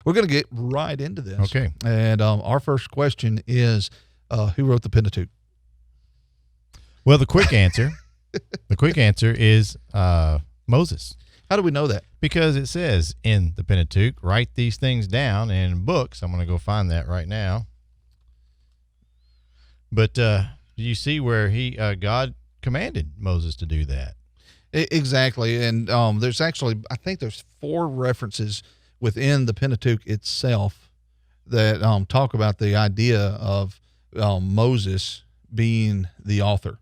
we're going to get right into this. Okay. And our first question is, who wrote the Pentateuch? Well, the quick answer is Moses. How do we know that? Because it says in the Pentateuch, write these things down in books. I'm going to go find that right now. But do you see where God commanded Moses to do that? Exactly. And there's actually, I think there's 4 references within the Pentateuch itself that talk about the idea of Moses being the author.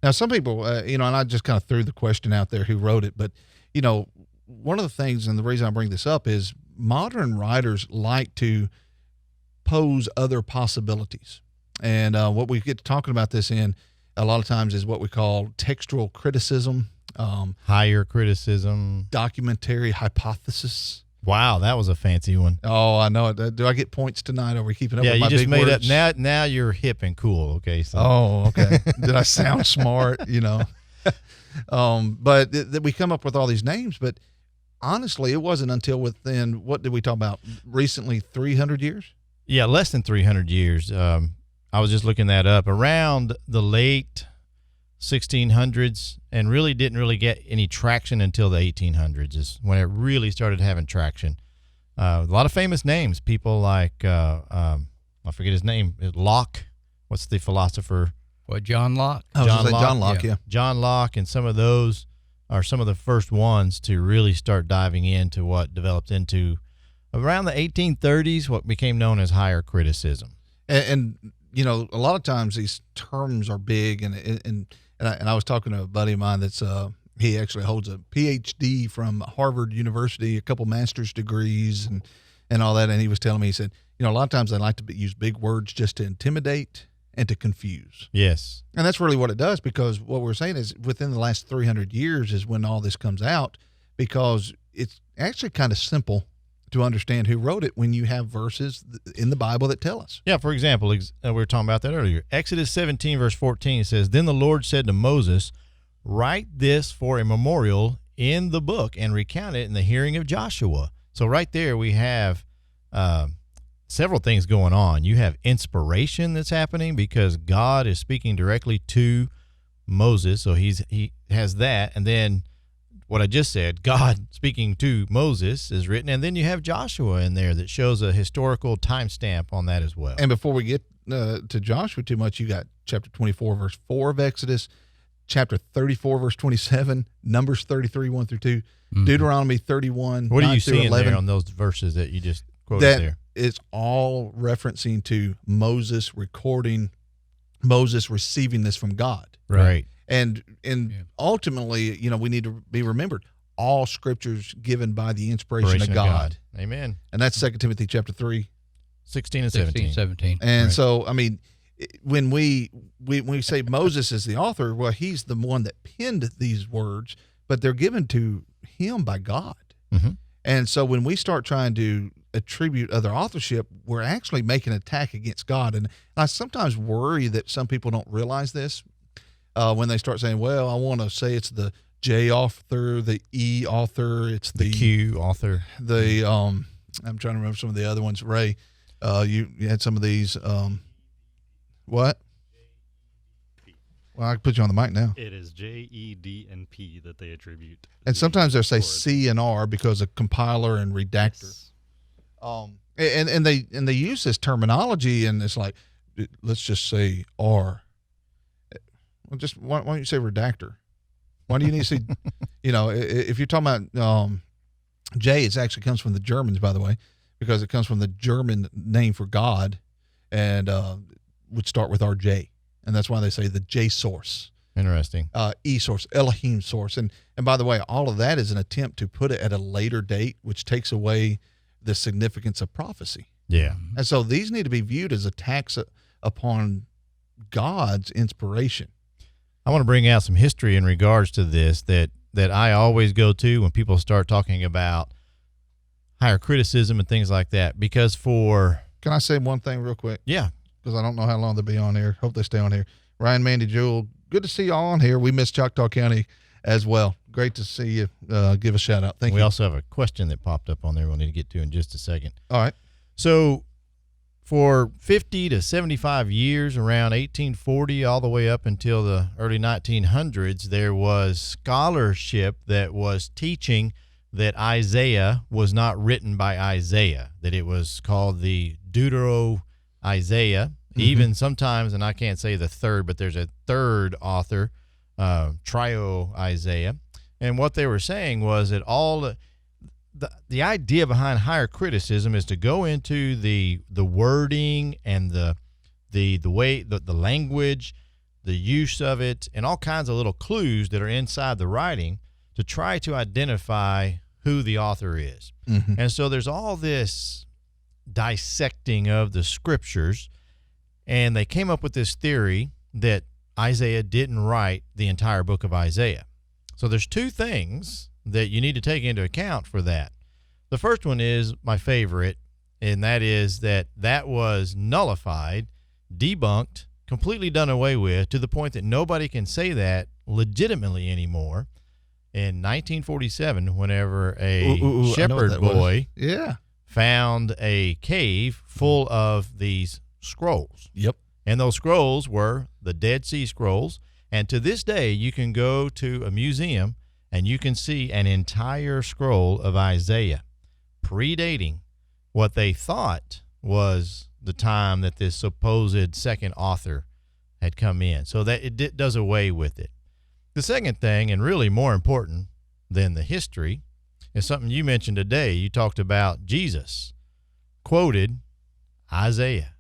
Now, some people, and I just kind of threw the question out there, who wrote it, but, one of the things, and the reason I bring this up, is modern writers like to pose other possibilities. And what we get to talking about this in a lot of times is what we call textual criticism. Higher criticism. Documentary hypothesis. Wow, that was a fancy one. Oh, I know it. Do I get points tonight? Are we keeping up with my big words? Yeah, you just made up. Now you're hip and cool, okay? So. Oh, okay. Did I sound smart, But we come up with all these names, but honestly, it wasn't until within, what did we talk about, recently, 300 years? Yeah, less than 300 years. I was just looking that up. Around the late 1600s, and really didn't really get any traction until the 1800s is when it really started having traction. A lot of famous names, people like, I forget his name, Locke. What's the philosopher? What, John Locke? John Locke, yeah. John Locke, and some of those are some of the first ones to really start diving into what developed into around the 1830s, what became known as higher criticism. And a lot of times these terms are big, and I was talking to a buddy of mine that's he actually holds a PhD from Harvard University, a couple master's degrees, and all that. And he was telling me, he said, a lot of times they like to use big words just to intimidate and to confuse. Yes. And that's really what it does, because what we're saying is within the last 300 years is when all this comes out, because it's actually kind of simple to understand who wrote it when you have verses in the Bible that tell us. Yeah, for example, we were talking about that earlier. Exodus 17, verse 14 says, Then the Lord said to Moses, Write this for a memorial in the book and recount it in the hearing of Joshua. So right there we have several things going on. You have inspiration that's happening because God is speaking directly to Moses, so he has that. And then what I just said, God speaking to Moses is written, and then you have Joshua in there that shows a historical timestamp on that as well. And before we get to Joshua too much, you got chapter 24, verse 4 of Exodus, chapter 34, verse 27, Numbers 33, 1 through 2, Deuteronomy 31, what 9 are you through seeing 11. there on those verses that you just quoted there? It's all referencing to Moses recording, Moses receiving this from God. Right. And ultimately, we need to be remembered, all scriptures given by the inspiration of God. Amen. And that's 2 Timothy chapter 3. 16 and 17. And so, I mean, when we say Moses is the author, well, he's the one that penned these words, but they're given to him by God. Mm-hmm. And so when we start trying to attribute other authorship, we're actually making an attack against God. And I sometimes worry that some people don't realize this when they start saying, well, I want to say it's the J author, the E author, it's the Q author. I'm trying to remember some of the other ones. Ray, you had some of these. What? Well, I can put you on the mic now. It is J, E, D, and P that they attribute. And sometimes they'll say C and R because of compiler and redactor. Yes. And they use this terminology, and it's like, let's just say R. Well, just why don't you say redactor? Why do you need to say, if you're talking about J, it actually comes from the Germans, by the way, because it comes from the German name for God, and would start with RJ. And that's why they say the J source. Interesting. E source, Elohim source. And by the way, all of that is an attempt to put it at a later date, which takes away the significance of prophecy. Yeah. And so these need to be viewed as attacks upon God's inspiration. I want to bring out some history in regards to this that I always go to when people start talking about higher criticism and things like that. Because Can I say one thing real quick? Yeah. Because I don't know how long they'll be on here. Hope they stay on here. Ryan, Mandy, Jewel, good to see y'all on here. We miss Choctaw County as well. Great to see you. Give a shout out. Thank We you. also have a question that popped up on there we'll need to get to in just a second. All right. So for 50 to 75 years, around 1840 all the way up until the early 1900s, there was scholarship that was teaching that Isaiah was not written by Isaiah, that it was called the Deutero-Isaiah. Even sometimes, and I can't say the third, but there's a third author, Trio-Isaiah. And what they were saying was that all the idea behind higher criticism is to go into the wording and the way the language, the use of it, and all kinds of little clues that are inside the writing to try to identify who the author is. And so there's all this dissecting of the scriptures, and they came up with this theory that Isaiah didn't write the entire book of Isaiah. So there's two things that you need to take into account for that. The first one is my favorite, and that is that was nullified, debunked, completely done away with, to the point that nobody can say that legitimately anymore. In 1947, whenever a shepherd boy found a cave full of these scrolls. Yep. And those scrolls were the Dead Sea Scrolls. And to this day, you can go to a museum and you can see an entire scroll of Isaiah, predating what they thought was the time that this supposed second author had come in. So that it does away with it. The second thing, and really more important than the history, is something you mentioned today. You talked about Jesus quoted Isaiah.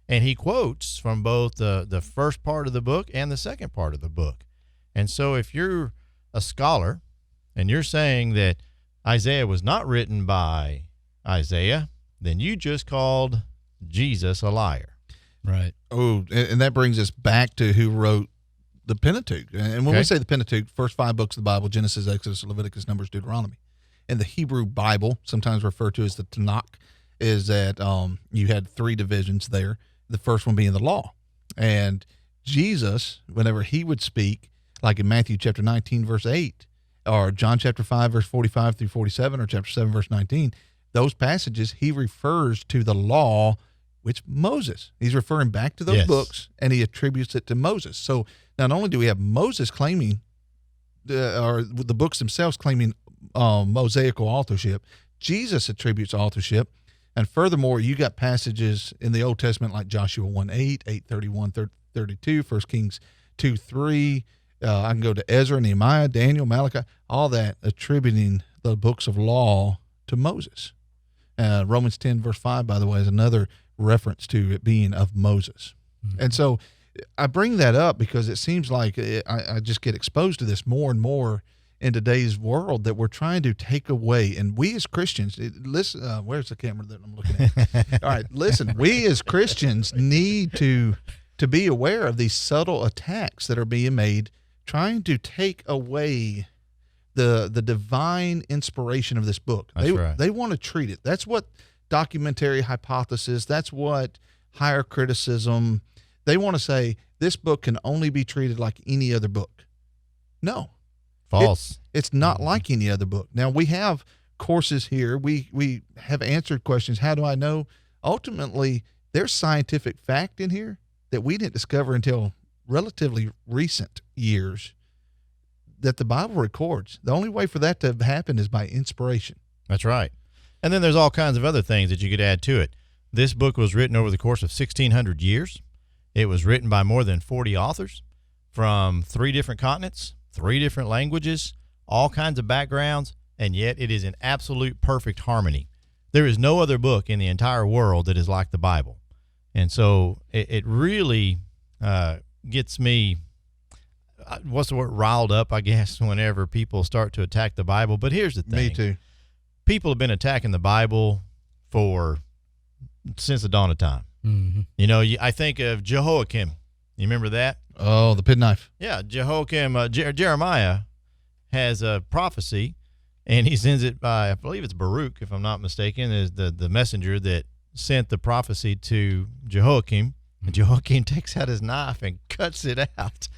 And he quotes from both the first part of the book and the second part of the book. And so if you're a scholar and you're saying that Isaiah was not written by Isaiah, then you just called Jesus a liar. Right. Oh, and that brings us back to who wrote the Pentateuch. And when we say the Pentateuch, first 5 books of the Bible, Genesis, Exodus, Leviticus, Numbers, Deuteronomy. In the Hebrew Bible, sometimes referred to as the Tanakh, is that you had 3 divisions there. The first one being the law. And Jesus, whenever he would speak, like in Matthew chapter 19, verse 8, or John chapter 5, verse 45 through 47, or chapter 7, verse 19, those passages, he refers to the law, which Moses. He's referring back to those books, and he attributes it to Moses. So not only do we have Moses claiming, or the books themselves claiming Mosaical authorship, Jesus attributes authorship. And furthermore, you got passages in the Old Testament like Joshua 1:8, 8:31, 32, 1 Kings 2:3. I can go to Ezra, Nehemiah, Daniel, Malachi, all that attributing the books of law to Moses. Romans 10, verse 5, by the way, is another reference to it being of Moses. And so I bring that up because it seems like I just get exposed to this more and more in today's world, that we're trying to take away. And we as Christians, listen, where's the camera that I'm looking at? All right, listen, we as Christians need to be aware of these subtle attacks that are being made, trying to take away the divine inspiration of this book. They want to treat it. That's what documentary hypothesis, that's what higher criticism, they want to say this book can only be treated like any other book. No. False. It's not like any other book. Now, we have courses here. We have answered questions. How do I know? Ultimately, there's scientific fact in here that we didn't discover until relatively recent years that the Bible records. The only way for that to happen is by inspiration. That's right. And then there's all kinds of other things that you could add to it. This book was written over the course of 1,600 years. It was written by more than 40 authors from 3 different continents, 3 different languages, all kinds of backgrounds, and yet it is in absolute perfect harmony. There is no other book in the entire world that is like the Bible. And so it really gets me, what's the word, riled up, I guess, whenever people start to attack the Bible. But here's the thing. Me too. People have been attacking the Bible since the dawn of time. Mm-hmm. You know, I think of Jehoiakim. You remember that? Oh, the penknife. Yeah, Jehoiakim, Jeremiah has a prophecy, and he sends it by, I believe it's Baruch, if I'm not mistaken, is the messenger that sent the prophecy to Jehoiakim. And Jehoiakim takes out his knife and cuts it out.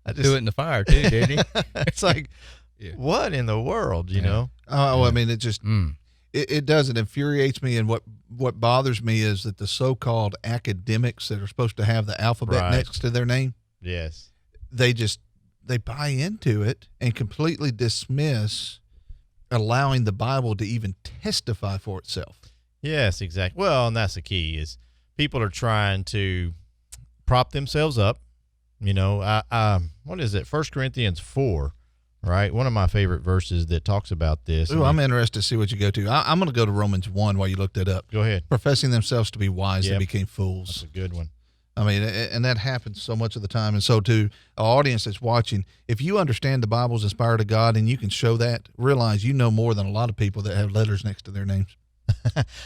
I Threw it in the fire too, didn't he? It's like, Yeah. what in the world, you know? Oh, I mean, it just Mm. it does. It infuriates me, and what bothers me is that the so-called academics that are supposed to have the alphabet Right. next to their name, Yes. they buy into it and completely dismiss allowing the Bible to even testify for itself. Yes, exactly. Well, and that's the key is people are trying to prop themselves up. You know, what is it? 1 Corinthians 4, right? One of my favorite verses that talks about this. Ooh, I'm interested to see what you go to. I'm going to go to Romans 1 while you look that up. Go ahead. Professing themselves to be wise, they Yep. became That's fools. a good one. I mean, and that happens so much of the time. And so, to an audience that's watching, if you understand the Bible's inspired of God and you can show that, realize you know more than a lot of people that have letters next to their names.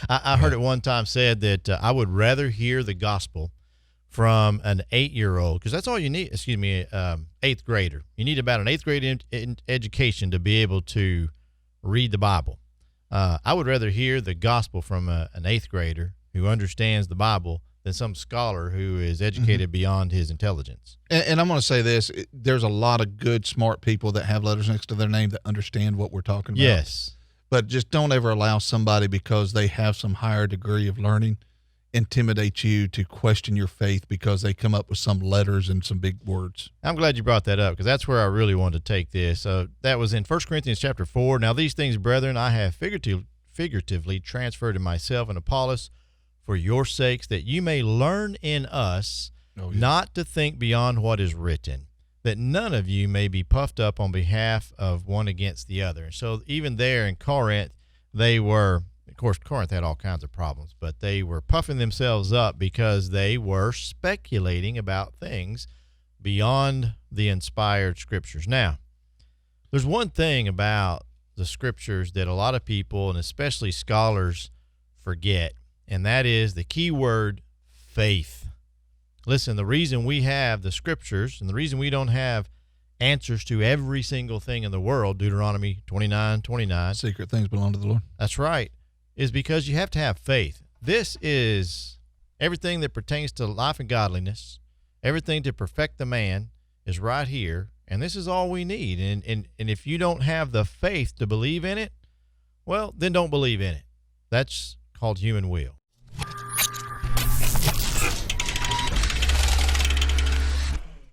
I heard it one time said that I would rather hear the gospel from an 8-year-old, because that's all you need. Excuse me, 8th grader. You need about an 8th grade education to be able to read the Bible. I would rather hear the gospel from an 8th grader who understands the Bible than some scholar who is educated beyond his intelligence. And I'm going to say this: there's a lot of good, smart people that have letters next to their name that understand what we're talking about. Yes. But just don't ever allow somebody, because they have some higher degree of learning, intimidate you to question your faith because they come up with some letters and some big words. I'm glad you brought that up, because that's where I really wanted to take this. That was in 1 Corinthians chapter 4. Now these things, brethren, I have figuratively transferred to myself and Apollos for your sakes, that you may learn in us not to think beyond what is written, that none of you may be puffed up on behalf of one against the other. And so even there in Corinth, they were, of course, Corinth had all kinds of problems, but they were puffing themselves up because they were speculating about things beyond the inspired scriptures. Now, there's one thing about the scriptures that a lot of people, and especially scholars, forget, and that is the key word, faith. Listen, the reason we have the scriptures and the reason we don't have answers to every single thing in the world, Deuteronomy 29:29. Secret things belong to the Lord. That's right, is because you have to have faith. This is everything that pertains to life and godliness, everything to perfect the man is right here, and this is all we need. And if you don't have the faith to believe in it, well, then don't believe in it. That's called human will.